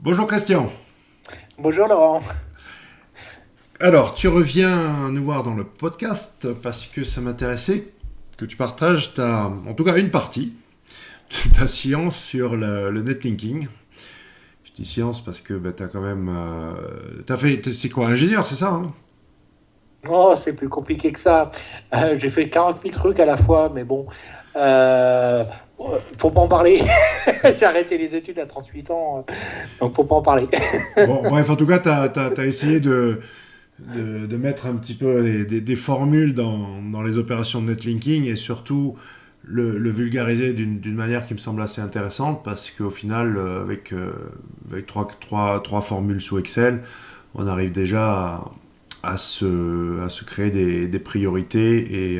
Bonjour Christian. Bonjour Laurent. Alors, tu reviens nous voir dans le podcast parce que ça m'intéressait que tu partages en tout cas une partie de ta science sur le netlinking. Je dis science parce que tu as quand même... c'est quoi, ingénieur, c'est ça, hein? Oh, c'est plus compliqué que ça. J'ai fait 40 000 trucs à la fois, mais bon, euh, faut pas en parler. J'ai arrêté les études à 38 ans, donc faut pas en parler. Bon, bref, en tout cas, tu as essayé de mettre un petit peu des formules dans les opérations de netlinking et surtout le vulgariser d'une manière qui me semble assez intéressante parce qu'au final, avec trois formules sous Excel, on arrive déjà à se créer des priorités.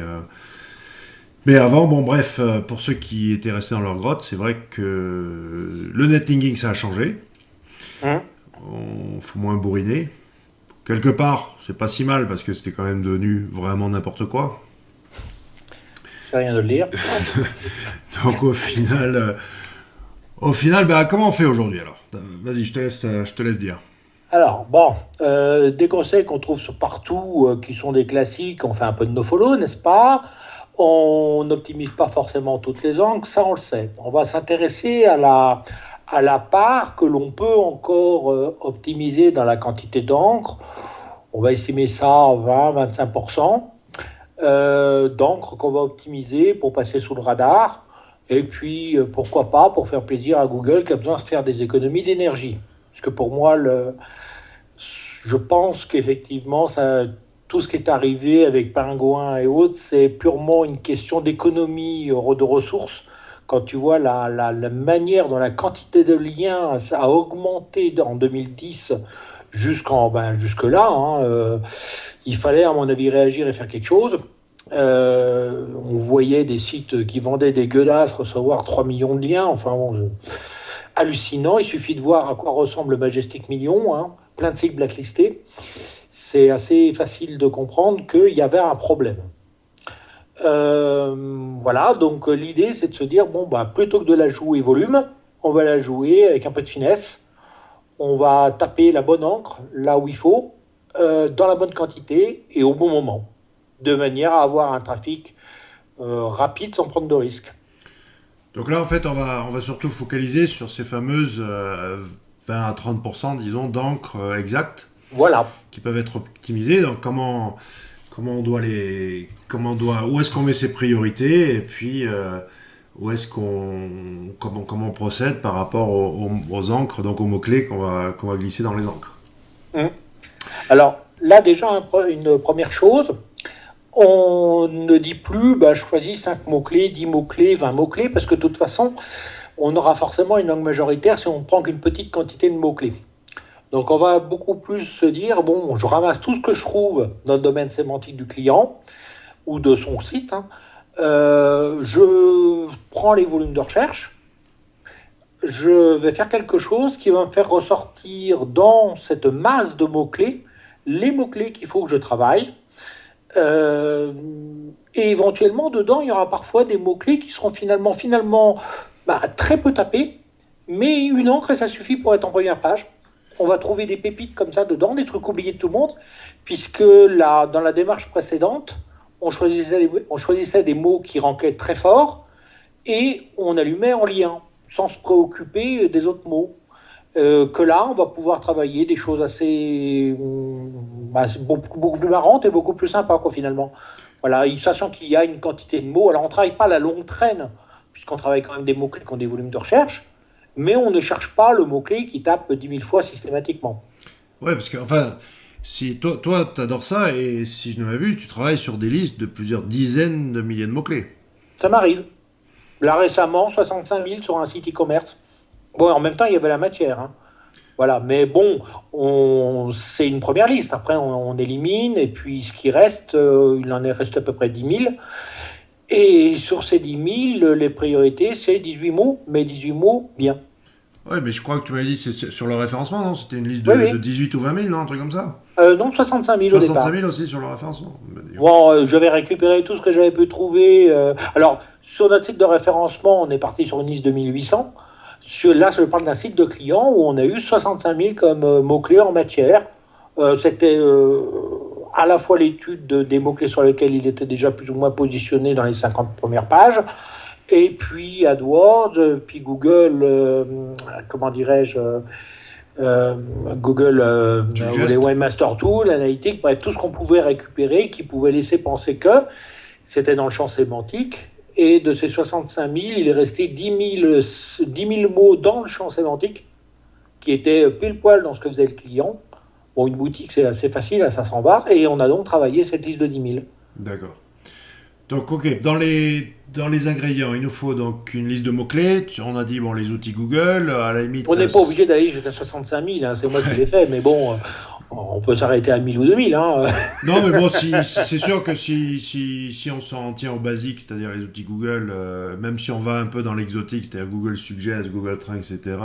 Mais avant, bon bref, pour ceux qui étaient restés dans leur grotte, c'est vrai que le netlinking, ça a changé. Hein. On faut moins bourriner. Quelque part, c'est pas si mal parce que c'était quand même devenu vraiment n'importe quoi. C'est rien de le dire. Donc au final, bah, comment on fait aujourd'hui alors? Vas-y, je te laisse dire. Alors, bon, des conseils qu'on trouve partout, qui sont des classiques, on fait un peu de nofollow, n'est-ce pas? On n'optimise pas forcément toutes les angles, ça on le sait. On va s'intéresser à la part que l'on peut encore optimiser dans la quantité d'encre. On va estimer ça à 20-25% d'encre qu'on va optimiser pour passer sous le radar. Et puis, pourquoi pas, pour faire plaisir à Google qui a besoin de faire des économies d'énergie. Parce que pour moi, je pense qu'effectivement, tout ce qui est arrivé avec Pingouin et autres, c'est purement une question d'économie de ressources. Quand tu vois la manière dont la quantité de liens a augmenté en 2010 jusque-là, hein, il fallait, à mon avis, réagir et faire quelque chose. On voyait des sites qui vendaient des gueulasses recevoir 3 millions de liens. Enfin, bon, hallucinant. Il suffit de voir à quoi ressemble le Majestic Million, hein, plein de sites blacklistés. C'est assez facile de comprendre qu'il y avait un problème. Voilà, donc l'idée c'est de se dire, bon, bah, plutôt que de la jouer volume, on va la jouer avec un peu de finesse. On va taper la bonne encre là où il faut, dans la bonne quantité et au bon moment, de manière à avoir un trafic rapide sans prendre de risques. Donc là, en fait, on va surtout focaliser sur ces fameuses 20 à 30%, disons, d'encre exactes Voilà. qui peuvent être optimisées. Donc où est-ce qu'on met ses priorités et puis comment on procède par rapport aux encres, donc aux mots-clés qu'on va glisser dans les encres. Hum. Alors là déjà, une première chose, on ne dit plus bah, choisis 5 mots-clés, 10 mots-clés, 20 mots-clés, parce que de toute façon, on aura forcément une langue majoritaire si on prend qu'une petite quantité de mots-clés. Donc on va beaucoup plus se dire, bon, je ramasse tout ce que je trouve dans le domaine sémantique du client ou de son site, hein. Je prends les volumes de recherche, je vais faire quelque chose qui va me faire ressortir dans cette masse de mots-clés les mots-clés qu'il faut que je travaille. Euh, et éventuellement, dedans, il y aura parfois des mots-clés qui seront finalement bah, très peu tapés, mais une encre, ça suffit pour être en première page. On va trouver des pépites comme ça dedans, des trucs oubliés de tout le monde, puisque là, dans la démarche précédente, on choisissait des mots qui ranquaient très fort et on allumait en lien, sans se préoccuper des autres mots. Que là, on va pouvoir travailler des choses assez bah, beaucoup plus marrantes et beaucoup plus sympas, quoi, finalement. Voilà, sachant qu'il y a une quantité de mots. Alors, on ne travaille pas à la longue traîne, puisqu'on travaille quand même des mots-clés qui ont des volumes de recherche, mais on ne cherche pas le mot-clé qui tape 10 000 fois systématiquement. Ouais, parce que, enfin, si toi, t'adores ça, et si je ne m'abuse, tu travailles sur des listes de plusieurs dizaines de milliers de mots-clés. Ça m'arrive. Là, récemment, 65 000 sur un site e-commerce. Bon, en même temps, il y avait la matière, hein. Voilà, mais bon, c'est une première liste. Après, on élimine, et puis ce qui reste, il en reste à peu près 10 000. Et sur ces 10 000, les priorités, c'est 18 mots, mais 18 mots bien. Ouais, mais je crois que tu m'avais dit c'est sur le référencement, non? C'était une liste Oui, de oui. 18 ou 20 000, non? Un truc comme ça? Non, 65 000 au 65 départ. 000 aussi sur le référencement. Bah, dis donc. Bon, j'avais récupéré tout ce que j'avais pu trouver. Alors, sur notre site de référencement, on est parti sur une liste de 1 800. Là, je parle d'un site de client où on a eu 65 000 comme mots-clés en matière. C'était à la fois l'étude des mots-clés sur lesquels il était déjà plus ou moins positionné dans les 50 premières pages, et puis AdWords, puis Google, comment dirais-je, Google, les Webmaster Tools, Analytics, bref, tout ce qu'on pouvait récupérer, qui pouvait laisser penser que c'était dans le champ sémantique. Et de ces 65 000, il est resté 10 000 mots dans le champ sémantique, qui étaient pile poil dans ce que faisait le client. Bon, une boutique, c'est assez facile, à 500 bars, et on a donc travaillé cette liste de 10 000. D'accord. Donc, ok, dans les ingrédients, il nous faut donc une liste de mots-clés. On a dit, bon, les outils Google, à la limite... On n'est pas obligé d'aller jusqu'à 65 000, hein, c'est moi qui l'ai fait, mais bon, on peut s'arrêter à 1000 ou 2000. Hein. Non, mais bon, c'est sûr que si on s'en tient au basique, c'est-à-dire les outils Google, même si on va un peu dans l'exotique, c'est-à-dire Google Suggest, Google Trends, etc.,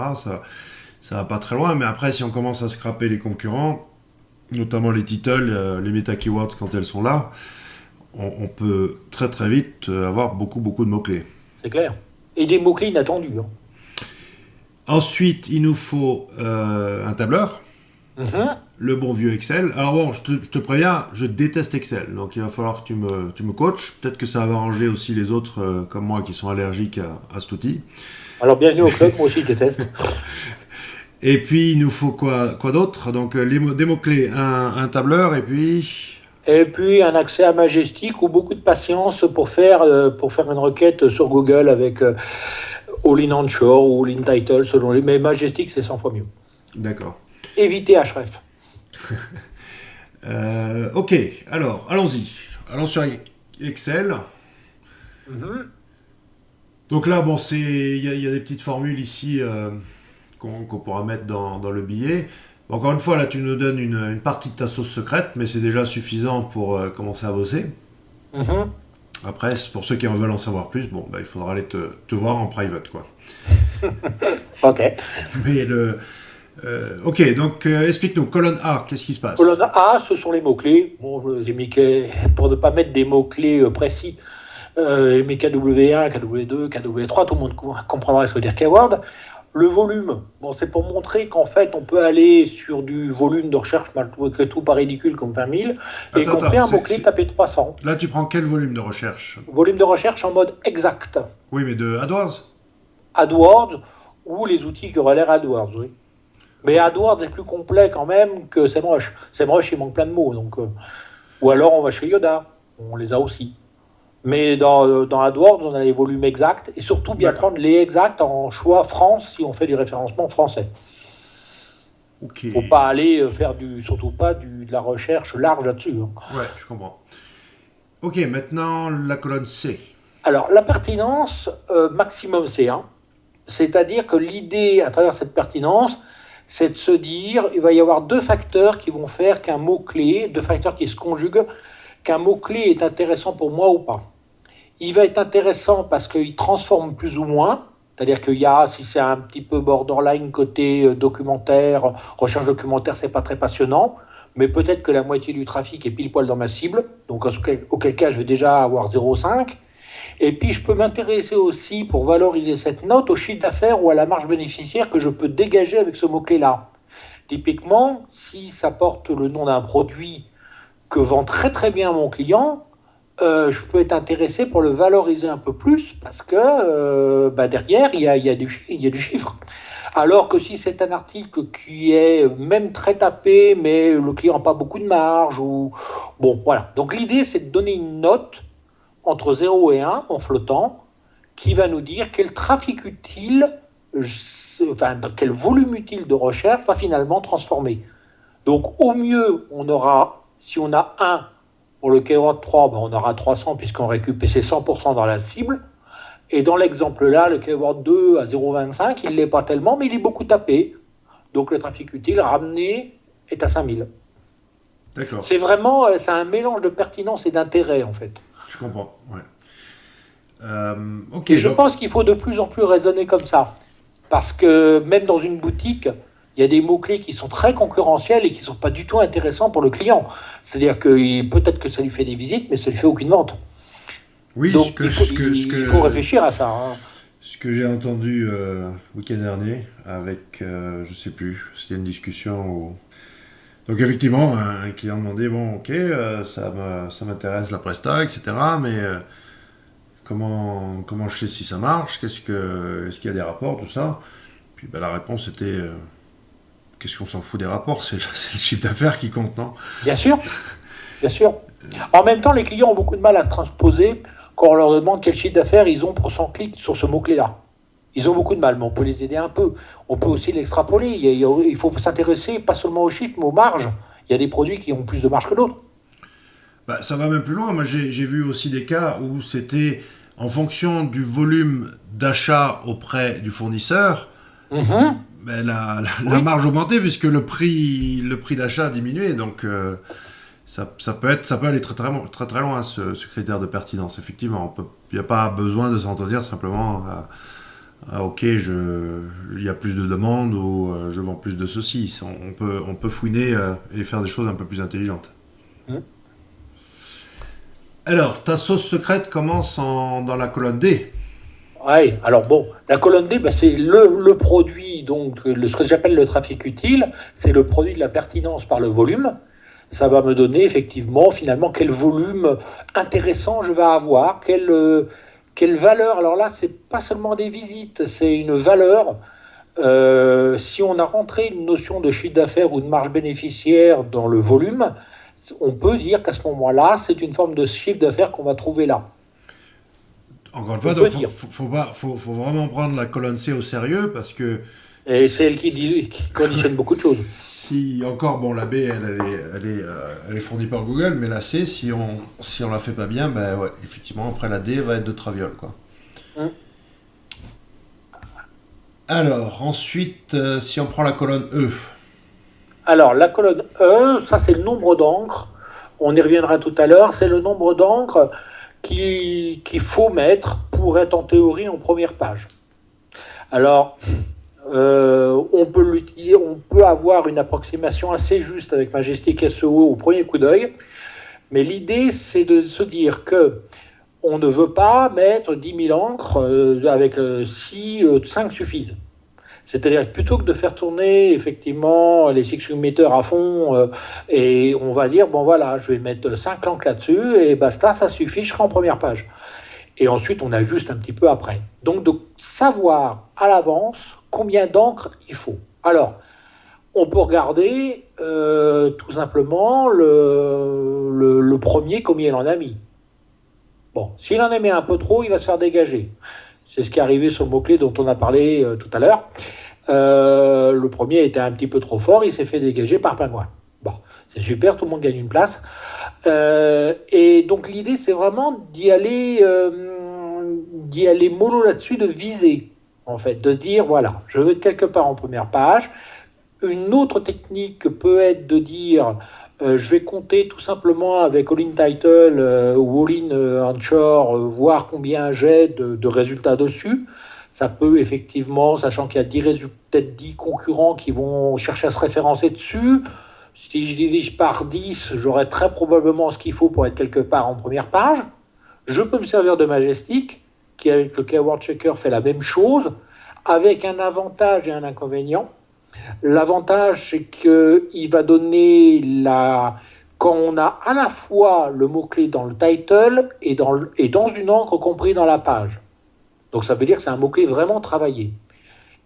ça va pas très loin. Mais après, si on commence à scraper les concurrents, notamment les titles, les meta-keywords quand elles sont là, on peut très très vite avoir beaucoup de mots-clés. C'est clair. Et des mots-clés inattendus. Hein. Ensuite, il nous faut un tableur. Mm-hmm. Le bon vieux Excel. Alors bon, je te préviens, je déteste Excel, donc il va falloir que tu me coaches. Peut-être que ça va arranger aussi les autres comme moi qui sont allergiques à cet outil. Alors bienvenue au club, moi aussi je déteste. Et puis il nous faut quoi d'autre? Donc des mots-clés, un tableur et puis... Et puis un accès à Majestic ou beaucoup de patience pour faire une requête sur Google avec All in Onshore ou All in Title selon les... Mais Majestic c'est 100 fois mieux. D'accord. Évitez Href. Ok, alors allons-y. Allons sur Excel. Mm-hmm. Donc là, bon, il y a des petites formules ici qu'on pourra mettre dans le billet. Encore une fois, là, tu nous donnes une partie de ta sauce secrète, mais c'est déjà suffisant pour commencer à bosser. Mm-hmm. Après, pour ceux qui en veulent en savoir plus, bon, bah, il faudra aller te voir en private, quoi. Ok. Mais ok, donc explique-nous, colonne A, qu'est-ce qui se passe? Colonne A, ce sont les mots-clés. Bon, je les ai mis pour ne pas mettre des mots-clés précis. Mais KW1, KW2, KW3, tout le monde comprendra ce que veut dire keyword. Le volume, bon, c'est pour montrer qu'en fait, on peut aller sur du volume de recherche, malgré tout pas ridicule comme 20 000, et qu'on fait un mot-clé taper 300. Là, tu prends quel volume de recherche? Volume de recherche en mode exact. Oui, mais de AdWords? AdWords, ou les outils qui auraient l'air AdWords, oui. Mais AdWords est plus complet quand même que SEMrush. SEMrush, il manque plein de mots, donc... Ou alors, on va chez Yoda, on les a aussi. Mais dans AdWords, on a les volumes exacts et surtout bien prendre les exacts en choix France si on fait du référencement français. Ok. Faut pas aller faire surtout pas de la recherche large là-dessus. Hein. Ouais, je comprends. Ok, maintenant la colonne C. Alors la pertinence maximum C1, c'est-à-dire que l'idée à travers cette pertinence, c'est de se dire il va y avoir deux facteurs qui vont faire qu'un mot-clé, deux facteurs qui se conjuguent, qu'un mot-clé est intéressant pour moi ou pas. Il va être intéressant parce qu'il transforme plus ou moins, c'est-à-dire qu'il y a, si c'est un petit peu borderline côté documentaire, recherche documentaire, c'est pas très passionnant, mais peut-être que la moitié du trafic est pile poil dans ma cible, donc auquel cas je vais déjà avoir 0,5. Et puis je peux m'intéresser aussi, pour valoriser cette note, au chiffre d'affaires ou à la marge bénéficiaire que je peux dégager avec ce mot-clé-là. Typiquement, si ça porte le nom d'un produit que vend très très bien mon client, je peux être intéressé pour le valoriser un peu plus parce que derrière, il y a du chiffre. Alors que si c'est un article qui est même très tapé, mais le client n'a pas beaucoup de marge, ou... Bon, voilà. Donc l'idée, c'est de donner une note entre 0 et 1 en flottant qui va nous dire quel trafic utile, quel volume utile de recherche va finalement transformer. Donc au mieux, on aura, si on a 1, pour le keyword 3, on aura 300 puisqu'on récupère ses 100% dans la cible. Et dans l'exemple là, le keyword 2 à 0,25, il ne l'est pas tellement, mais il est beaucoup tapé. Donc le trafic utile ramené est à 5000. D'accord. C'est vraiment un mélange de pertinence et d'intérêt en fait. Je comprends, ouais. Ok. Et je pense qu'il faut de plus en plus raisonner comme ça. Parce que même dans une boutique, il y a des mots-clés qui sont très concurrentiels et qui ne sont pas du tout intéressants pour le client. C'est-à-dire que peut-être que ça lui fait des visites, mais ça ne lui fait aucune vente. Oui, donc il faut réfléchir à ça. Hein. Ce que j'ai entendu le week-end dernier avec, je sais plus, c'était une discussion où... Donc effectivement, un client demandait, bon ok, ça m'intéresse la presta, etc. Mais comment je sais si ça marche, est-ce qu'il y a des rapports, tout ça. Puis ben, la réponse était, qu'est-ce qu'on s'en fout des rapports, c'est le chiffre d'affaires qui compte, non? Bien sûr, bien sûr. En même temps, les clients ont beaucoup de mal à se transposer quand on leur demande quel chiffre d'affaires ils ont pour 100 clics sur ce mot-clé-là. Ils ont beaucoup de mal, mais on peut les aider un peu. On peut aussi l'extrapoler. Il faut s'intéresser pas seulement aux chiffres, mais aux marges. Il y a des produits qui ont plus de marge que d'autres. Bah, ça va même plus loin. Moi, j'ai vu aussi des cas où c'était en fonction du volume d'achat auprès du fournisseur, Mhm. ben, la Oui, marge augmentait puisque le prix d'achat a diminué. Donc, ça peut aller très loin, ce critère de pertinence. Effectivement, il n'y a pas besoin de s'en tenir simplement à, ok, il y a plus de demandes ou je vends plus de ceci. On peut fouiner et faire des choses un peu plus intelligentes. Mhm. Alors, ta sauce secrète commence dans la colonne D. Ouais, alors bon, la colonne D, bah, c'est le produit, donc ce que j'appelle le trafic utile, c'est le produit de la pertinence par le volume. Ça va me donner effectivement, finalement, quel volume intéressant je vais avoir, quelle valeur. Alors là, c'est pas seulement des visites, c'est une valeur. Si on a rentré une notion de chiffre d'affaires ou de marge bénéficiaire dans le volume, on peut dire qu'à ce moment-là, c'est une forme de chiffre d'affaires qu'on va trouver là. Encore une On fois, peut donc dire. faut vraiment prendre la colonne C au sérieux parce que Et c'est elle qui conditionne beaucoup de choses. si encore, bon, la B, elle est fournie par Google, mais la C, si on la fait pas bien, ben ouais, effectivement, après la D va être de traviole, quoi. Hum. Alors, ensuite, si on prend la colonne E, Alors, la colonne E, ça c'est le nombre d'encres. On y reviendra tout à l'heure. C'est le nombre d'encres qu'il faut mettre pour être en théorie en première page. Alors, on peut l'utiliser, on peut avoir une approximation assez juste avec Majestic SEO au premier coup d'œil, mais l'idée c'est de se dire que on ne veut pas mettre 10 000 encres avec si 5 suffisent. C'est-à-dire que plutôt que de faire tourner effectivement les six meter à fond et on va dire bon voilà je vais mettre 5 encres là-dessus et basta ça suffit je serai en première page et ensuite on ajuste un petit peu après. Donc de savoir à l'avance combien d'encre il faut. Alors, on peut regarder tout simplement le premier combien il en a mis. Bon, s'il en a mis un peu trop, il va se faire dégager. C'est ce qui est arrivé sur le mot-clé dont on a parlé tout à l'heure. Le premier était un petit peu trop fort, il s'est fait dégager par Pingouin. Bon, c'est super, tout le monde gagne une place. Et donc l'idée, c'est vraiment d'y aller mollo là-dessus, de viser, en fait, de dire, voilà, je veux être quelque part en première page. Une autre technique peut être de dire, je vais compter tout simplement avec All-in Title ou All-in Onshore, voir combien j'ai de résultats dessus. Ça peut effectivement, sachant qu'il y a 10 peut-être 10 concurrents qui vont chercher à se référencer dessus, si je divise par 10, j'aurai très probablement ce qu'il faut pour être quelque part en première page. Je peux me servir de Majestic, qui avec le Keyword Checker fait la même chose, avec un avantage et un inconvénient. L'avantage, c'est qu'il va donner la... Quand on a à la fois le mot-clé dans le title et dans une encre compris dans la page. Donc ça veut dire que c'est un mot-clé vraiment travaillé.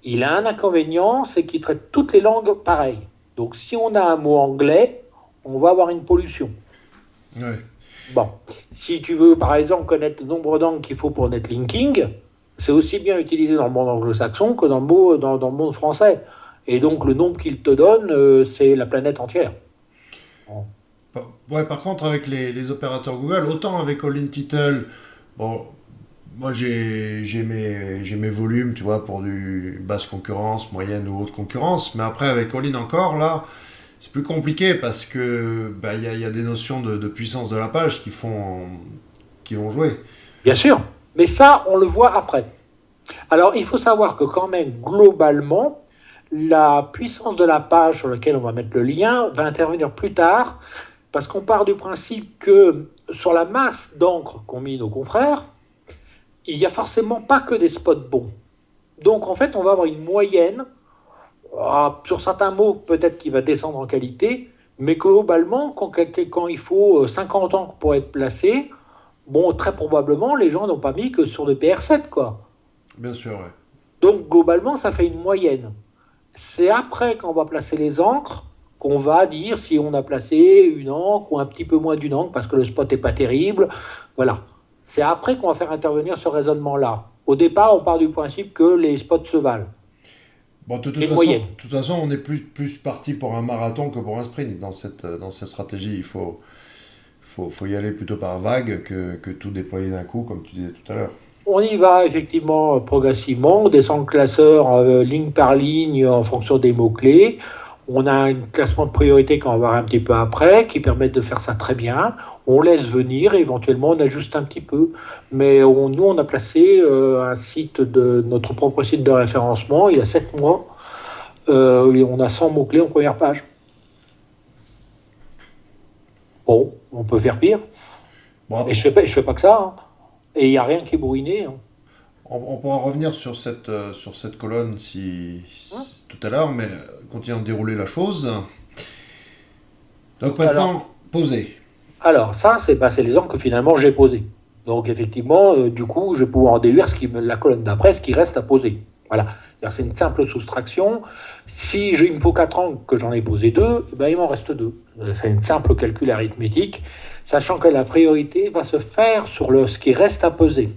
Il a un inconvénient, c'est qu'il traite toutes les langues pareilles. Donc si on a un mot anglais, on va avoir une pollution. ouais. Bon, si tu veux par exemple connaître le nombre d'angles qu'il faut pour netlinking, c'est aussi bien utilisé dans le monde anglo-saxon que dans le monde français. Et donc le nombre qu'il te donne, c'est la planète entière. Bon. Ouais, par contre, avec les opérateurs Google, autant avec All In Title, bon, moi j'ai mes volumes, tu vois, pour du basse concurrence, moyenne ou haute concurrence, mais après avec All In encore, là, c'est plus compliqué parce que bah, il y a des notions de puissance de la page qui vont jouer. Bien sûr, mais ça, on le voit après. Alors il faut savoir que quand même, globalement, la puissance de la page sur laquelle on va mettre le lien va intervenir plus tard, parce qu'on part du principe que sur la masse d'encre qu'ont mis nos confrères, il n'y a forcément pas que des spots bons. Donc en fait, on va avoir une moyenne. Sur certains mots, peut-être qu'il va descendre en qualité, mais globalement, quand il faut 50 ans pour être placé, bon, très probablement, les gens n'ont pas mis que sur le PR7, quoi. Bien sûr, ouais. Donc globalement, ça fait une moyenne. C'est après, quand on va placer les encres, qu'on va dire si on a placé une encre ou un petit peu moins d'une encre parce que le spot n'est pas terrible. Voilà. C'est après qu'on va faire intervenir ce raisonnement-là. Au départ, on part du principe que les spots se valent. Bon, C'est une moyenne. de toute façon, on est plus parti pour un marathon que pour un sprint dans cette stratégie. Faut y aller plutôt par vague que tout déployer d'un coup, comme tu disais tout à l'heure. On y va effectivement progressivement, on descend le classeur ligne par ligne en fonction des mots-clés. On a un classement de priorité qu'on va voir un petit peu après, qui permet de faire ça très bien. On laisse venir, et éventuellement on ajuste un petit peu. Mais nous, on a placé un site de notre propre site de référencement il y a 7 mois. On a 100 mots-clés en première page. Bon, on peut faire pire. Bon, Et je fais pas que ça, hein. Et il n'y a rien qui est bourriné, hein. on pourra revenir sur cette colonne tout à l'heure, mais continuons de dérouler la chose. Donc Alors, maintenant, poser. Alors, ça, c'est les angles que finalement j'ai posés. Donc, effectivement, du coup, je vais pouvoir en déduire la colonne d'après, ce qui reste à poser. Voilà. C'est une simple soustraction. Si il me faut 4 angles, que j'en ai posé 2, ben, il m'en reste 2. C'est une simple calcul arithmétique, sachant que la priorité va se faire sur ce qui reste à peser.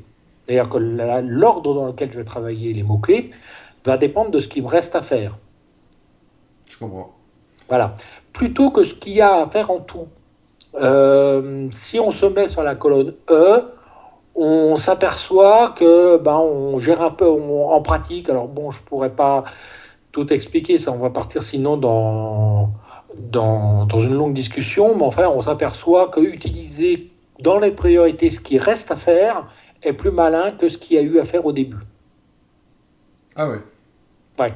C'est-à-dire que l'ordre dans lequel je vais travailler les mots-clés va dépendre de ce qui me reste à faire. Je comprends. Voilà. Plutôt que ce qu'il y a à faire en tout. Si on se met sur la colonne E, on s'aperçoit que on gère un peu en pratique. Alors bon, je pourrais pas tout expliquer, ça on va partir sinon dans une longue discussion, mais enfin on s'aperçoit que utiliser dans les priorités ce qui reste à faire est plus malin que ce qu'il y a eu à faire au début. Ah ouais, Ouais.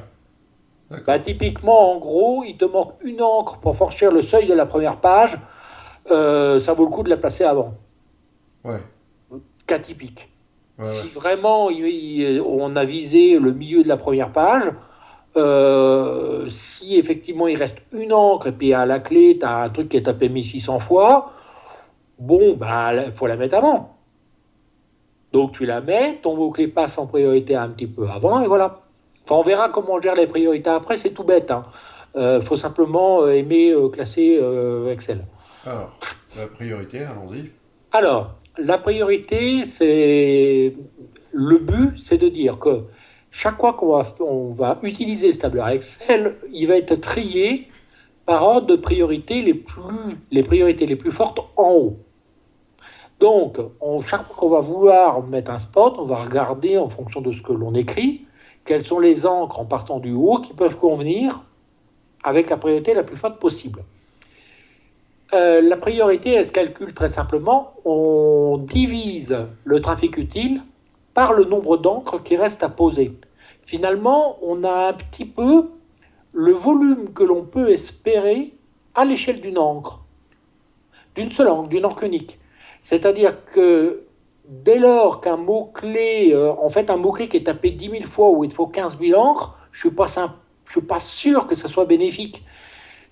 d'accord. Typiquement, en gros, il te manque une encre pour franchir le seuil de la première page. Ça vaut le coup de la placer avant. Ouais, Cas typique. ouais, ouais. Si vraiment on a visé le milieu de la première page, si effectivement il reste une encre et puis à la clé, tu as un truc qui est tapé 1600 fois, bon, il faut la mettre avant. Donc tu la mets, ton mot-clé passe en priorité un petit peu avant, et voilà. Enfin, on verra comment on gère les priorités après, c'est tout bête, hein. Faut simplement aimer classer Excel. Alors, la priorité, allons-y. Alors, la priorité, c'est le but, c'est de dire que chaque fois on va utiliser ce tableur Excel, il va être trié par ordre de priorité les priorités les plus fortes en haut. Donc, chaque fois qu'on va vouloir mettre un spot, on va regarder en fonction de ce que l'on écrit, quelles sont les encres en partant du haut qui peuvent convenir avec la priorité la plus forte possible. La priorité, elle se calcule très simplement. On divise le trafic utile par le nombre d'encres qui reste à poser. Finalement, on a un petit peu le volume que l'on peut espérer à l'échelle d'une encre, d'une seule encre, d'une encre unique. C'est-à-dire que dès lors qu'un mot-clé, en fait un mot-clé qui est tapé 10 000 fois où il faut 15 000 encres, je ne suis pas sûr que ce soit bénéfique.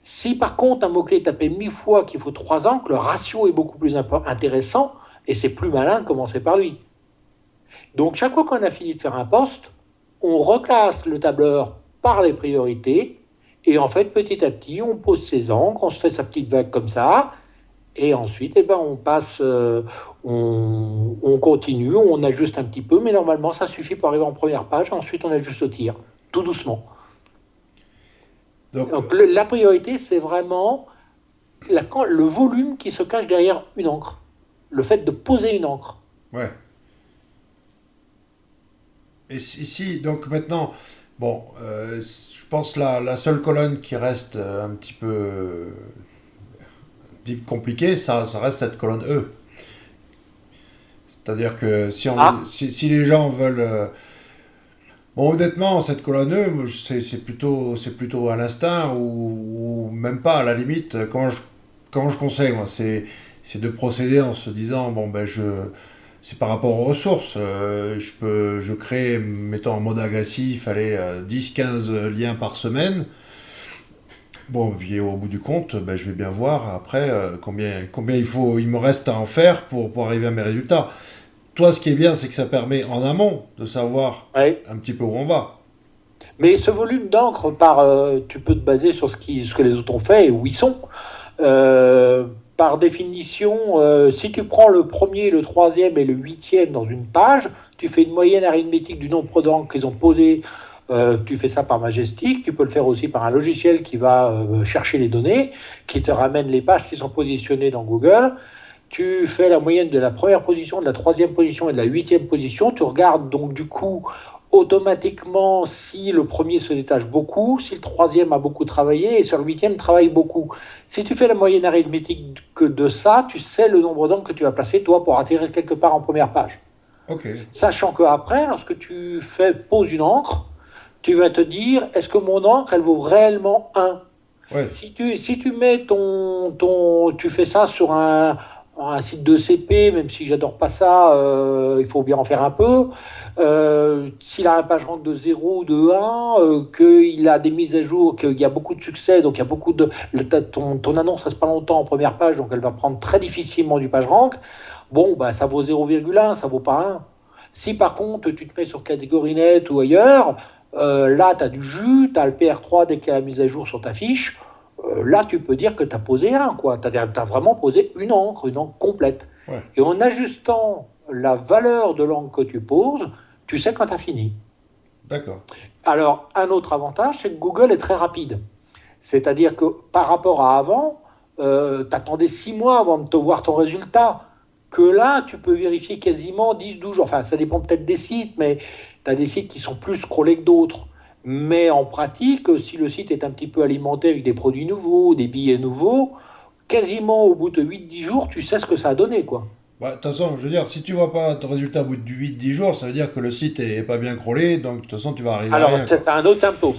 Si par contre un mot-clé est tapé 1000 fois qu'il faut 3 encres, le ratio est beaucoup plus intéressant et c'est plus malin de commencer par lui. Donc chaque fois qu'on a fini de faire un poste, on reclasse le tableur par les priorités et en fait petit à petit on pose ses encres, on se fait sa petite vague comme ça et ensuite on passe, on continue, on ajuste un petit peu mais normalement ça suffit pour arriver en première page, ensuite on ajuste au tir, tout doucement. Donc, Donc la priorité c'est vraiment le volume qui se cache derrière une encre, le fait de poser une encre. ouais. Et ici, donc maintenant, bon, je pense la seule colonne qui reste un petit peu compliquée, ça reste cette colonne E. C'est-à-dire que Ah, si les gens veulent... bon, honnêtement, cette colonne E, moi, c'est plutôt à l'instinct ou même pas, à la limite. Comment je conseille, moi, c'est de procéder en se disant, bon, ben, c'est par rapport aux ressources. Je crée, mettons en mode agressif, allez, 10-15 liens par semaine. Bon, puis au bout du compte, ben, je vais bien voir après combien il me reste à en faire pour arriver à mes résultats. Toi, ce qui est bien, c'est que ça permet en amont de savoir Ouais. un petit peu où on va. Mais ce volume d'encre, tu peux te baser sur ce que les autres ont fait et où ils sont. Par définition, si tu prends le premier, le troisième et le huitième dans une page, tu fais une moyenne arithmétique du nombre d'encres qu'ils ont posé. Tu fais ça par Majestic, tu peux le faire aussi par un logiciel qui va chercher les données, qui te ramène les pages qui sont positionnées dans Google. Tu fais la moyenne de la première position, de la troisième position et de la huitième position. Tu regardes donc du coup automatiquement si le premier se détache beaucoup, si le troisième a beaucoup travaillé et sur le huitième travaille beaucoup. Si tu fais la moyenne arithmétique que de ça, tu sais le nombre d'encres que tu vas placer toi pour atterrir quelque part en première page. Ok, Sachant qu'après, lorsque tu poses une encre, tu vas te dire, est-ce que mon encre, elle vaut réellement un? ouais, Si tu mets tu fais ça sur un site de CP, même si j'adore pas ça, il faut bien en faire un peu. S'il a un PageRank de 0 ou de 1, qu'il a des mises à jour, qu'il y a beaucoup de succès, donc il y a beaucoup de. Ton annonce reste pas longtemps en première page, donc elle va prendre très difficilement du PageRank. Bon, bah, ça vaut 0,1, ça vaut pas 1. Si par contre tu te mets sur catégorie net ou ailleurs, là tu as du jus, tu as le PR3 dès qu'il y a la mise à jour sur ta fiche. Là, tu peux dire que tu as posé un, quoi. Tu as vraiment posé une encre complète. ouais, Et en ajustant la valeur de l'encre que tu poses, tu sais quand tu as fini. d'accord. Alors, un autre avantage, c'est que Google est très rapide. C'est-à-dire que par rapport à avant, tu attendais 6 mois avant de te voir ton résultat. Que là, tu peux vérifier quasiment 10-12 jours. Enfin, ça dépend peut-être des sites, mais tu as des sites qui sont plus scrollés que d'autres. Mais en pratique, si le site est un petit peu alimenté avec des produits nouveaux, des billets nouveaux, quasiment au bout de 8-10 jours, tu sais ce que ça a donné, quoi. Bah, de toute façon, je veux dire, si tu vois pas ton résultat au bout de 8-10 jours, ça veut dire que le site est pas bien crawlé, donc de toute façon, tu vas arriver à Alors, rien, quoi. c'est un autre symptôme.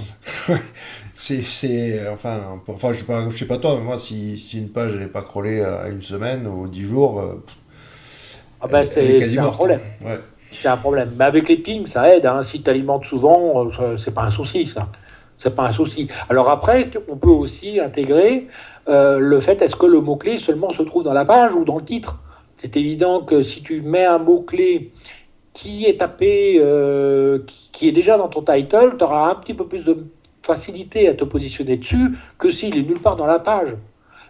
Enfin, je sais pas toi, mais moi, si une page n'est pas crawlée à une semaine ou 10 jours, Ah ben, elle est c'est quasi un morte, hein. problème. Ouais, C'est un problème. Mais avec les pings, ça aide. Hein. Si tu alimentes souvent, c'est pas un souci, ça. C'est pas un souci. Alors après, on peut aussi intégrer le fait, est-ce que le mot-clé seulement se trouve dans la page ou dans le titre? C'est évident que si tu mets un mot-clé qui est tapé, qui est déjà dans ton title, tu auras un petit peu plus de facilité à te positionner dessus que s'il est nulle part dans la page.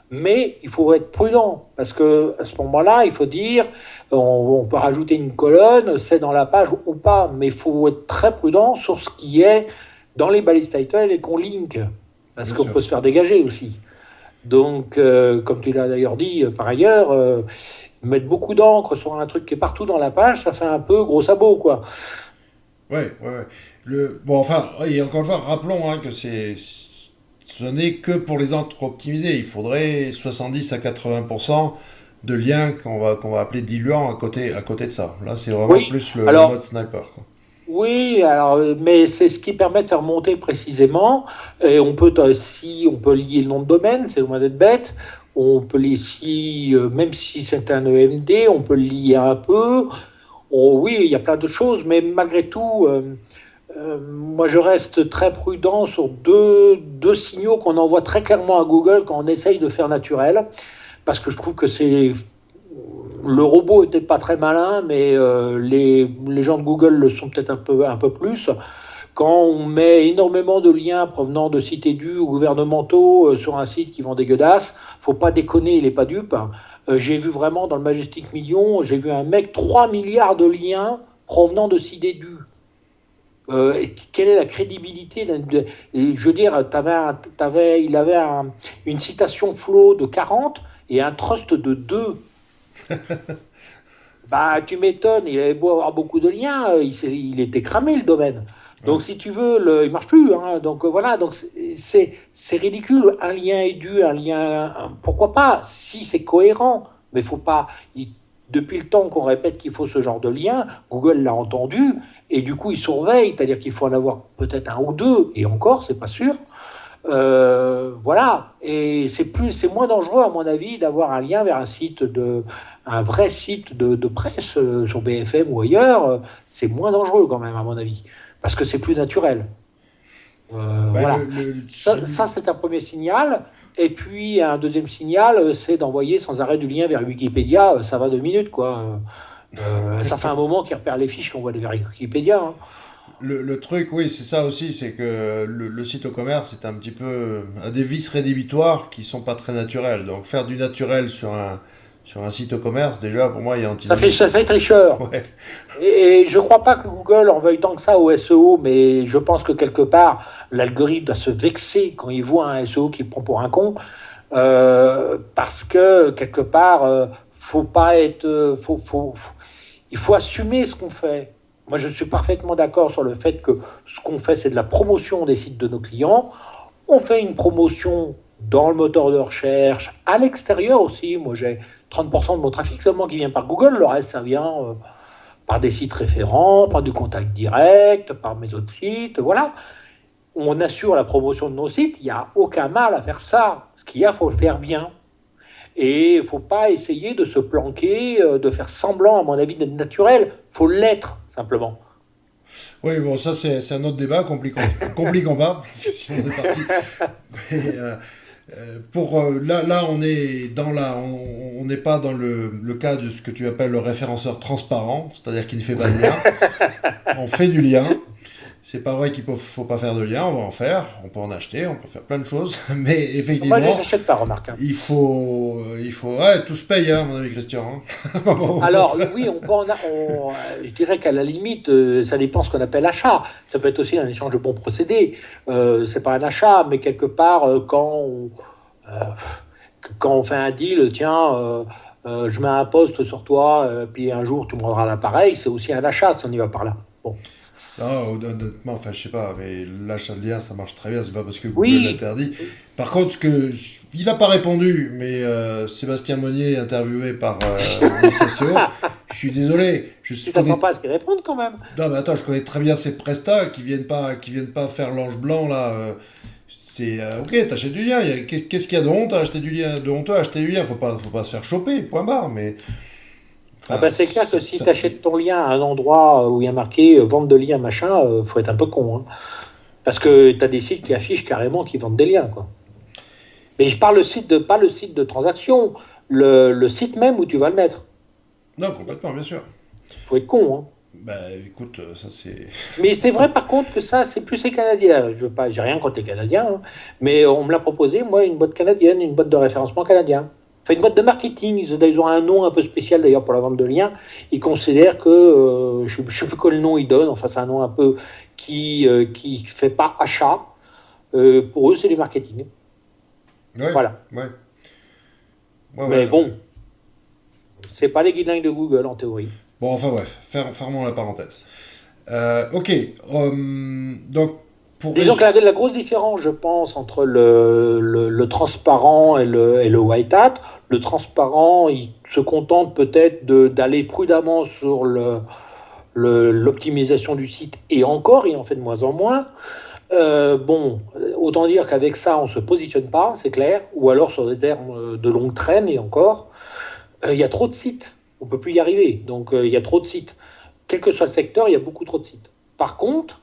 Mais il faut être prudent parce que à ce moment-là, il faut dire, on peut rajouter une colonne, c'est dans la page ou pas, mais il faut être très prudent sur ce qui est dans les balises title et qu'on link, parce bien qu'on sûr. peut se faire dégager aussi. Donc, comme tu l'as d'ailleurs dit par ailleurs, mettre beaucoup d'encre sur un truc qui est partout dans la page, ça fait un peu gros sabot, quoi. Ouais, ouais, ouais. Bon, enfin, et encore une fois, rappelons hein, que ce n'est que pour les encres optimisées. Il faudrait 70 à 80% de liens qu'on va appeler diluants à côté de ça. Là, c'est vraiment Oui, plus le mode alors sniper, quoi. oui, alors, mais c'est ce qui permet de faire monter précisément. Et on peut lier le nom de domaine, c'est loin d'être bête. On peut lier si, même si c'est un EMD, on peut le lier un peu. Oui, il y a plein de choses, mais malgré tout, moi je reste très prudent sur deux signaux qu'on envoie très clairement à Google quand on essaye de faire naturel, parce que je trouve que c'est le robot est peut-être pas très malin, mais les gens de Google le sont peut-être un peu plus. Quand on met énormément de liens provenant de sites édus ou gouvernementaux sur un site qui vend des godasses, faut pas déconner, il est pas dupe. J'ai vu vraiment dans le Majestic Million, j'ai vu un mec 3 milliards de liens provenant de sites édus. Quelle est la crédibilité je veux dire, il avait une citation flow de 40 et un trust de 2. Bah, tu m'étonnes, il avait beau avoir beaucoup de liens, il était cramé le domaine. Ouais, Donc, si tu veux, il marche plus. Hein. Donc, voilà, donc c'est ridicule. Un lien est dû, un lien. Pourquoi pas, si c'est cohérent. Mais faut pas. Depuis le temps qu'on répète qu'il faut ce genre de lien, Google l'a entendu et du coup, il surveille, c'est-à-dire qu'il faut en avoir peut-être un ou deux, et encore, c'est pas sûr. Voilà. Et c'est moins dangereux, à mon avis, d'avoir un lien vers un vrai site de presse sur BFM ou ailleurs. C'est moins dangereux quand même, à mon avis, parce que c'est plus naturel. Bah, Voilà. Ça, c'est un premier signal. Et puis, un deuxième signal, c'est d'envoyer sans arrêt du lien vers Wikipédia. Ça va 2 minutes, quoi. Ça fait un moment qu'il repère les fiches qu'on voit vers Wikipédia, hein. le truc, oui, c'est ça aussi, c'est que le site au commerce est un petit peu a des vices rédhibitoires qui sont pas très naturels. Donc faire du naturel sur un site au commerce, déjà, pour moi, il y a Ça antinomique. fait tricheur. Ouais. Et je ne crois pas que Google en veuille tant que ça au SEO, mais je pense que quelque part, l'algorithme doit se vexer quand il voit un SEO qui le prend pour un con, parce que quelque part, faut pas être, il faut assumer ce qu'on fait. Moi, je suis parfaitement d'accord sur le fait que ce qu'on fait, c'est de la promotion des sites de nos clients. On fait une promotion dans le moteur de recherche, à l'extérieur aussi. Moi, j'ai 30% de mon trafic seulement qui vient par Google. Le reste, ça vient par des sites référents, par du contact direct, par mes autres sites. Voilà. On assure la promotion de nos sites. Il n'y a aucun mal à faire ça. Ce qu'il y a, il faut le faire bien. Et il ne faut pas essayer de se planquer, de faire semblant, à mon avis, d'être naturel. Il faut l'être, simplement. Oui, bon, ça c'est un autre débat, compliquons pas, si on est parti. Mais, là, on est on n'est pas dans le cas de ce que tu appelles le référenceur transparent, c'est-à-dire qui ne fait pas de lien. On fait du lien. C'est pas vrai faut pas faire de lien, on va en faire, on peut en acheter, on peut faire plein de choses, mais Moi, je ne les effectivement, achète pas, remarque, hein. ouais, tout se paye, hein, mon ami Christian, hein. À un moment ou à un Alors, autre. oui, je dirais qu'à la limite, ça dépend ce qu'on appelle achat. Ça peut être aussi un échange de bons procédés. C'est pas un achat, mais quelque part, euh, quand on fait un deal, tiens, je mets un poste sur toi, puis un jour tu me rendras l'appareil, c'est aussi un achat si on y va par là. Bon. Non, honnêtement, enfin, je sais pas, mais l'achat de lien, ça marche très bien, c'est pas parce que Google Oui, l'interdit. Par contre, il n'a pas répondu, mais Sébastien Monnier, interviewé par l'ICCO, je suis désolé, tu t'attends connais. pas à ce qu'ils répondent quand même. Non, mais attends, je connais très bien ces prestats qui viennent pas faire l'ange blanc, là. Ok, t'achètes du lien, qu'est-ce qu'il y a de honte à acheter du lien, de honteux à acheter du lien, faut pas se faire choper, point barre, mais. Ah Enfin, bah c'est clair que si tu achètes ton lien à un endroit où il y a marqué vente de liens, machin, faut être un peu con, hein. Parce que tu as des sites qui affichent carrément qu'ils vendent des liens, quoi. Mais je parle pas le site de transaction, le site même où tu vas le mettre. non, complètement, bien sûr. Faut être con, hein. Bah écoute, ça c'est. Mais c'est vrai par contre que ça, c'est plus les Canadiens. Je veux pas, j'ai rien contre les Canadiens, hein. Mais on me l'a proposé, moi, une boîte canadienne, une boîte de référencement canadien. Enfin, une boîte de marketing. Ils ont un nom un peu spécial d'ailleurs pour la vente de liens. Ils considèrent que, je ne sais plus quel nom ils donnent, enfin, c'est un nom un peu qui fait pas achat. Pour eux, c'est du marketing. Ouais, Voilà. ouais. Ouais, Mais ouais, non, mais. bon, c'est pas les guidelines de Google en théorie. Bon, enfin bref, fermons la parenthèse. Ok, donc pour Disons que résumer. la grosse différence, je pense, entre le transparent et le white hat, le transparent, il se contente peut-être d'aller prudemment sur l'optimisation du site, et encore, il en fait de moins en moins. Bon, autant dire qu'avec ça, on ne se positionne pas, c'est clair, ou alors sur des termes de longue traîne, et encore, il y a trop de sites, on ne peut plus y arriver, donc il y a trop de sites. Quel que soit le secteur, il y a beaucoup trop de sites. Par contre,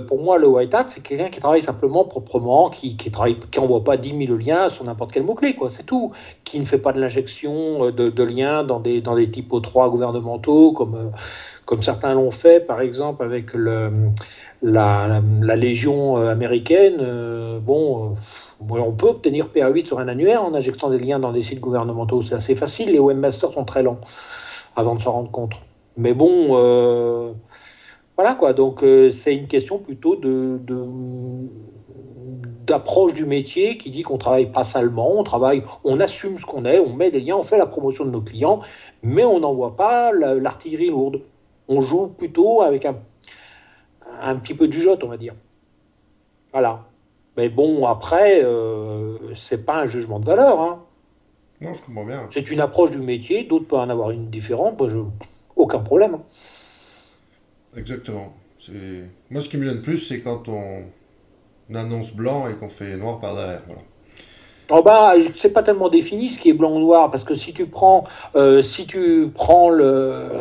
pour moi, le white hat, c'est quelqu'un qui travaille simplement proprement, qui envoie pas 10 000 liens sur n'importe quel mot-clé, quoi, c'est tout. Qui ne fait pas de l'injection de liens dans des typos 3 gouvernementaux, comme certains l'ont fait, par exemple, avec la Légion américaine. Bon, on peut obtenir PA8 sur un annuaire en injectant des liens dans des sites gouvernementaux. C'est assez facile. Les webmasters sont très lents avant de s'en rendre compte. Mais bon, voilà quoi. Donc, c'est une question plutôt d'approche du métier qui dit qu'on travaille pas salement, on assume ce qu'on est, on met des liens, on fait la promotion de nos clients, mais on n'envoie pas l'artillerie lourde. On joue plutôt avec un petit peu de jugeote, on va dire. Voilà. Mais bon, après, c'est pas un jugement de valeur, hein. Non, je comprends bien. C'est une approche du métier, d'autres peuvent en avoir une différente, aucun problème, hein. Exactement. Moi, ce qui me gêne plus, c'est quand annonce blanc et qu'on fait noir par derrière. Voilà. Oh bah, c'est pas tellement défini ce qui est blanc ou noir, parce que si tu prends Alors,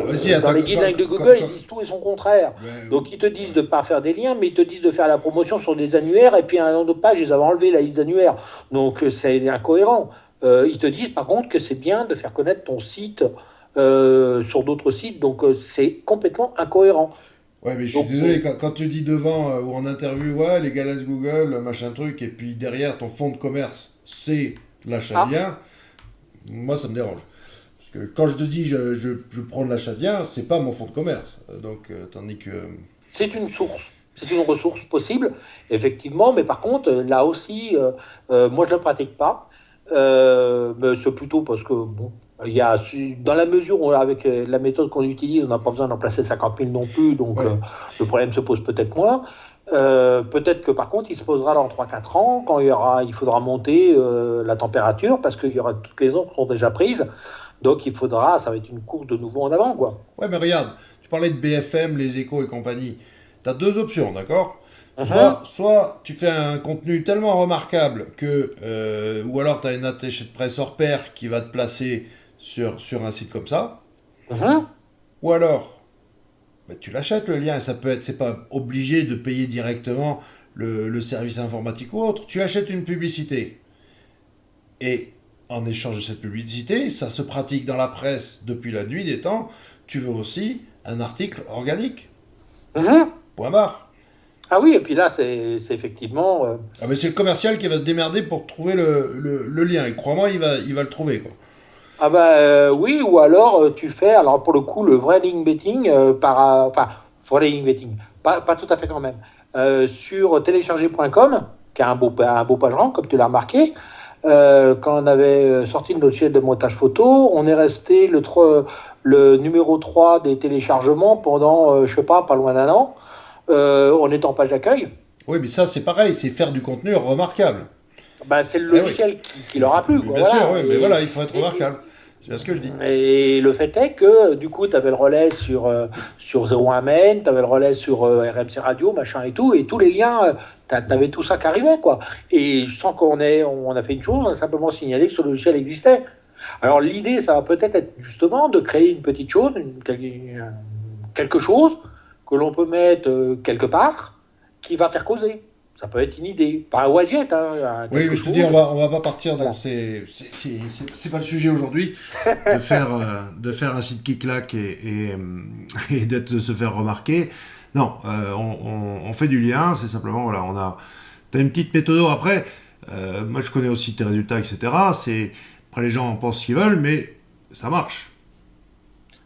vas-y, dans attends, les guidelines de Google, ils disent tout et son contraire. Donc ils te disent de pas faire des liens, mais ils te disent de faire la promotion sur des annuaires, et puis à un autre page, ils avaient enlevé la liste d'annuaires. Donc c'est incohérent. Ils te disent par contre que c'est bien de faire connaître ton site sur d'autres sites, donc c'est complètement incohérent. ouais, mais je suis Donc désolé, quand tu dis devant ou en interview, ouais, les galas Google, machin truc, et puis derrière ton fonds de commerce, c'est l'achat de ah, lien, moi ça me dérange. Parce que quand je te dis je prends de l'achat de lien, c'est pas mon fonds de commerce. Donc, tandis que. c'est une source, c'est une ressource possible, effectivement, mais par contre, là aussi, moi je ne le pratique pas. Mais c'est plutôt parce que, bon, dans la mesure où, avec la méthode qu'on utilise, on n'a pas besoin d'en placer 50 000 non plus, donc Ouais. le problème se pose peut-être moins. Peut-être que par contre, il se posera dans 3 4 ans, quand il faudra monter la température, parce qu'il y aura toutes les autres qui sont déjà prises. Donc ça va être une course de nouveau en avant, quoi. Ouais, mais regarde, tu parlais de BFM, les échos et compagnie. T'as deux options, d'accord? Mhm, Soit tu fais un contenu tellement remarquable que, ou alors tu as une attachée de presse hors pair qui va te placer sur un site comme ça, mhm. ou alors bah, tu l'achètes le lien, ça peut être, c'est pas obligé de payer directement le service informatique ou autre. Tu achètes une publicité et en échange de cette publicité, ça se pratique dans la presse depuis la nuit des temps. Tu veux aussi un article organique. Mhm. Point barre. Ah oui, et puis là, c'est effectivement. Ah mais c'est le commercial qui va se démerder pour trouver le lien. Et crois-moi, il va le trouver, quoi. Ah bah oui, ou alors tu fais, alors pour le coup, le vrai link betting, enfin, vrai link betting, pas tout à fait quand même, sur télécharger.com, qui a un beau pageran, comme tu l'as remarqué, quand on avait sorti notre logiciel de montage photo, on est resté le numéro 3 des téléchargements pendant, je sais pas loin d'un an. On est en page d'accueil. Oui, mais ça, c'est pareil, c'est faire du contenu remarquable. Bah, c'est le Eh oui. logiciel qui leur a plu, Mais quoi, bien sûr, voilà. oui, mais voilà, il faut être remarquable. C'est bien ce que je dis. Et le fait est que, du coup, tu avais le relais sur 01 Maine, tu avais le relais sur RMC Radio, machin et tout, et tous les liens, tu avais tout ça qui arrivait, quoi. Et sans on a fait une chose, on a simplement signalé que ce logiciel existait. Alors, l'idée, ça va peut-être être justement de créer une petite chose, quelque chose que l'on peut mettre quelque part qui va faire causer. Ça peut être une idée, pas un widget, hein, Oui, quelque mais je te dis, chose. on va pas partir dans Voilà. ces. C'est pas le sujet aujourd'hui de faire un site qui claque et de se faire remarquer. Non, on fait du lien, c'est simplement, voilà, t'as une petite méthode. Après, moi je connais aussi tes résultats, etc. Après les gens en pensent ce qu'ils veulent, mais ça marche.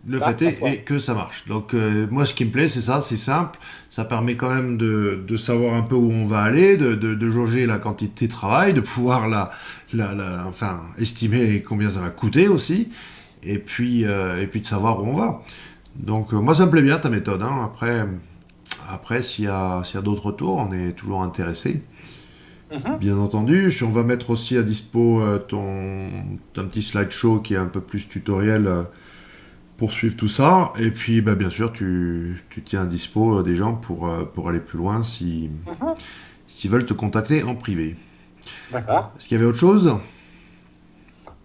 Le Ah, fait ma est foi. que ça marche. Donc moi ce qui me plaît c'est ça, c'est simple, ça permet quand même de savoir un peu où on va aller, de jauger la quantité de travail, de pouvoir enfin estimer combien ça va coûter aussi, et puis de savoir où on va. Donc moi ça me plaît bien ta méthode, hein. Après s'il y a d'autres retours, on est toujours intéressé. Mhm. Bien entendu, on va mettre aussi à dispo ton petit slideshow qui est un peu plus tutoriel pour suivre tout ça. Et puis, bah, bien sûr, tu tiens à dispo des gens pour aller plus loin Mhm. s'ils veulent te contacter en privé. D'accord. Est-ce qu'il y avait autre chose?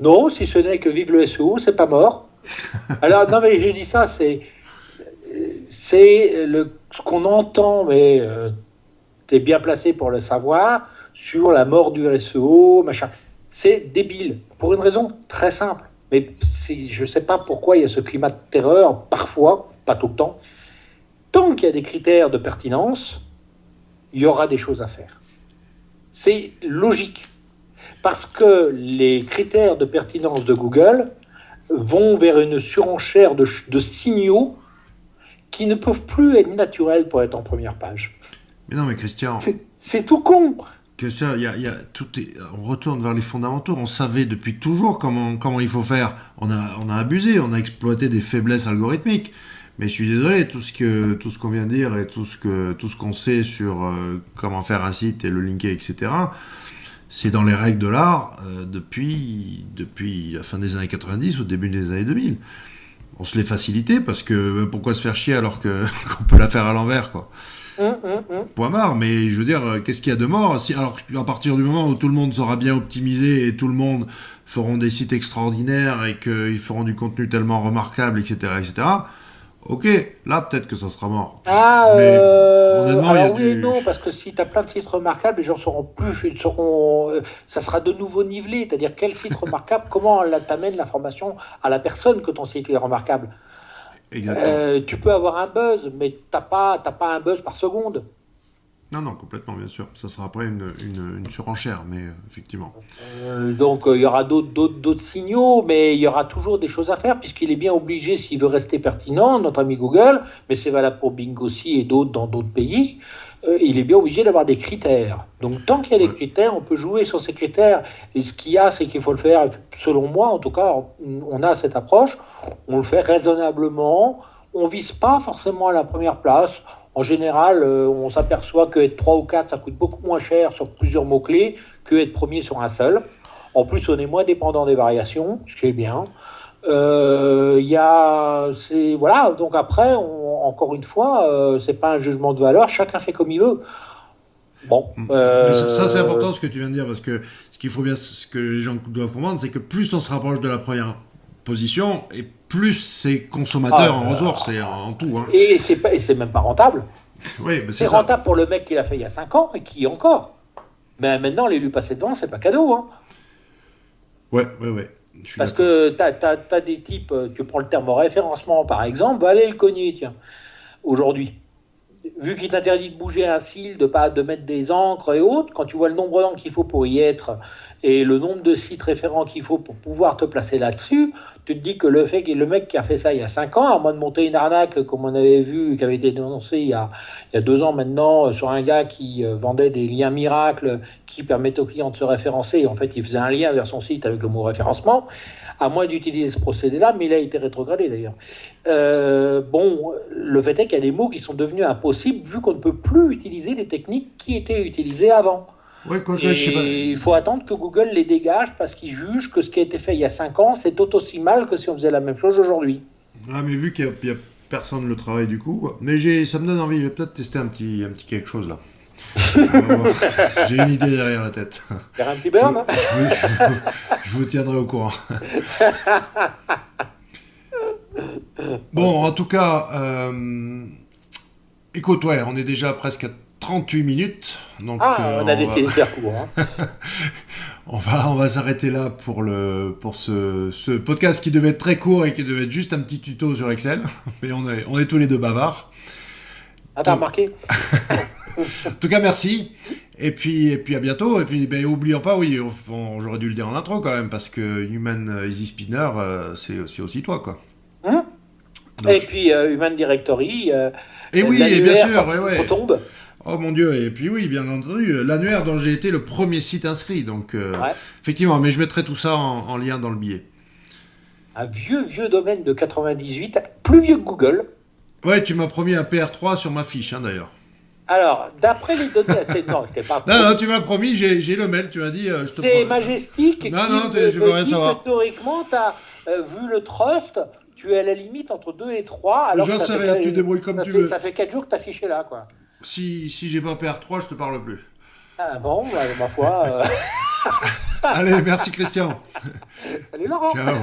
Non, si ce n'est que vive le SEO, c'est pas mort. Alors, non, mais j'ai dit ça, ce qu'on entend, mais tu es bien placé pour le savoir, sur la mort du SEO, machin. C'est débile, pour une raison très simple. Mais je ne sais pas pourquoi il y a ce climat de terreur, parfois, pas tout le temps. Tant qu'il y a des critères de pertinence, il y aura des choses à faire. C'est logique. Parce que les critères de pertinence de Google vont vers une surenchère de signaux qui ne peuvent plus être naturels pour être en première page. Mais non, mais Christian, C'est tout con. Christian, on retourne vers les fondamentaux. On savait depuis toujours comment il faut faire. On a abusé, on a exploité des faiblesses algorithmiques. Mais je suis désolé, tout ce qu'on vient de dire et tout ce qu'on sait sur comment faire un site et le linker, etc. C'est dans les règles de l'art depuis la fin des années 90 au début des années 2000. On se l'est facilité parce que pourquoi se faire chier alors qu'on peut la faire à l'envers, quoi. Point barre, mais je veux dire, qu'est-ce qu'il y a de mort alors, à partir du moment où tout le monde sera bien optimisé et tout le monde feront des sites extraordinaires et qu'ils feront du contenu tellement remarquable, etc., ok, là peut-être que ça sera mort. Mais honnêtement, il y a alors oui et du... non, parce que si tu as plein de sites remarquables, les gens seront plus, ils seront, ça sera de nouveau nivelé, c'est-à-dire quel site remarquable, comment t'amènes l'information à la personne que ton site est remarquable. Exactement. Tu peux avoir un buzz, mais t'as pas un buzz par seconde. Non, non, complètement, bien sûr. Ça sera après une surenchère, mais effectivement. Donc il y aura d'autres signaux, mais il y aura toujours des choses à faire, puisqu'il est bien obligé, s'il veut rester pertinent, notre ami Google, mais c'est valable pour Bing aussi et d'autres dans d'autres pays, il est bien obligé d'avoir des critères. Donc tant qu'il y a des Ouais. critères, on peut jouer sur ces critères. Et ce qu'il y a, c'est qu'il faut le faire, selon moi en tout cas, on a cette approche, on le fait raisonnablement, on vise pas forcément à la première place. En général, on s'aperçoit que être 3 ou 4, ça coûte beaucoup moins cher sur plusieurs mots-clés que être premier sur un seul. En plus, on est moins dépendant des variations, ce qui est bien. Voilà. Donc après, encore une fois, c'est pas un jugement de valeur. Chacun fait comme il veut. Bon. Mais ça, c'est important ce que tu viens de dire, parce que ce qu'il faut bien, ce que les gens doivent comprendre, c'est que plus on se rapproche de la première position, et plus c'est consommateur en ressources et en tout. Hein. Et c'est même pas rentable. Oui, mais C'est c'est ça. rentable pour le mec qui l'a fait il y a 5 ans et qui encore. Mais maintenant, les lui passer devant, c'est pas cadeau. Hein. Ouais, ouais, ouais. Je suis Parce d'accord. que t'as des types, tu prends le terme référencement par exemple, va aller le cogner, tiens, aujourd'hui. Vu qu'il t'interdit de bouger un cil, de mettre des encres et autres, quand tu vois le nombre d'encres qu'il faut pour y être et le nombre de sites référents qu'il faut pour pouvoir te placer là-dessus, tu te dis que le fait que le mec qui a fait ça il y a 5 ans, à moins de monter une arnaque comme on avait vu, qui avait été dénoncée il y a 2 ans maintenant, sur un gars qui vendait des liens miracles qui permettent aux clients de se référencer, et en fait il faisait un lien vers son site avec le mot référencement, à moins d'utiliser ce procédé-là, mais il a été rétrogradé d'ailleurs. Bon, le fait est qu'il y a des mots qui sont devenus impossibles vu qu'on ne peut plus utiliser les techniques qui étaient utilisées avant. Ouais, quoi que, je sais pas. Et il faut attendre que Google les dégage parce qu'ils jugent que ce qui a été fait il y a 5 ans, c'est tout aussi mal que si on faisait la même chose aujourd'hui. Ah, mais vu qu'il y a personne le travail du coup, mais ça me donne envie. Je vais peut-être tester un petit quelque chose là. J'ai une idée derrière la tête. Faire un petit Je, burn, hein. je vous tiendrai au courant. Bon, en tout cas, écoute, ouais, on est déjà presque à 38 minutes. Donc, Ah, on a décidé de faire court. Hein. on va s'arrêter là pour ce podcast qui devait être très court et qui devait être juste un petit tuto sur Excel. Mais on est tous les deux bavards. Ah, t'as remarqué? En tout cas, merci. Et puis à bientôt. Et puis, ben, oublions pas, oui, j'aurais dû le dire en intro quand même, parce que Human Easy Spinner, c'est aussi toi, quoi. Hein. Donc, Et puis, Human Directory, et oui, et bien l'annuaire sûr, sorti ouais, de ouais. tombe. Oh mon Dieu, et puis oui, bien entendu, l'annuaire dont j'ai été le premier site inscrit. Donc, Ouais. effectivement, mais je mettrai tout ça en lien dans le billet. Un vieux domaine de 98, plus vieux que Google. Ouais, tu m'as promis un PR3 sur ma fiche, hein, d'ailleurs. Alors, d'après les données, non, je t'ai pas Non, non, promis. tu m'as promis, j'ai le mail, tu m'as dit, je te C'est promets. Majestic qui Non, non, je veux me rien dit savoir. que théoriquement, tu as vu le trust, tu es à la limite entre 2 et 3, alors J'en que sais rien, tu débrouilles comme tu veux. ça fait 4 jours que tu affiché là, quoi. Si j'ai pas PR3, je te parle plus. Ah bon, bah, ma foi. Allez, merci Christian. Salut Laurent. Ciao.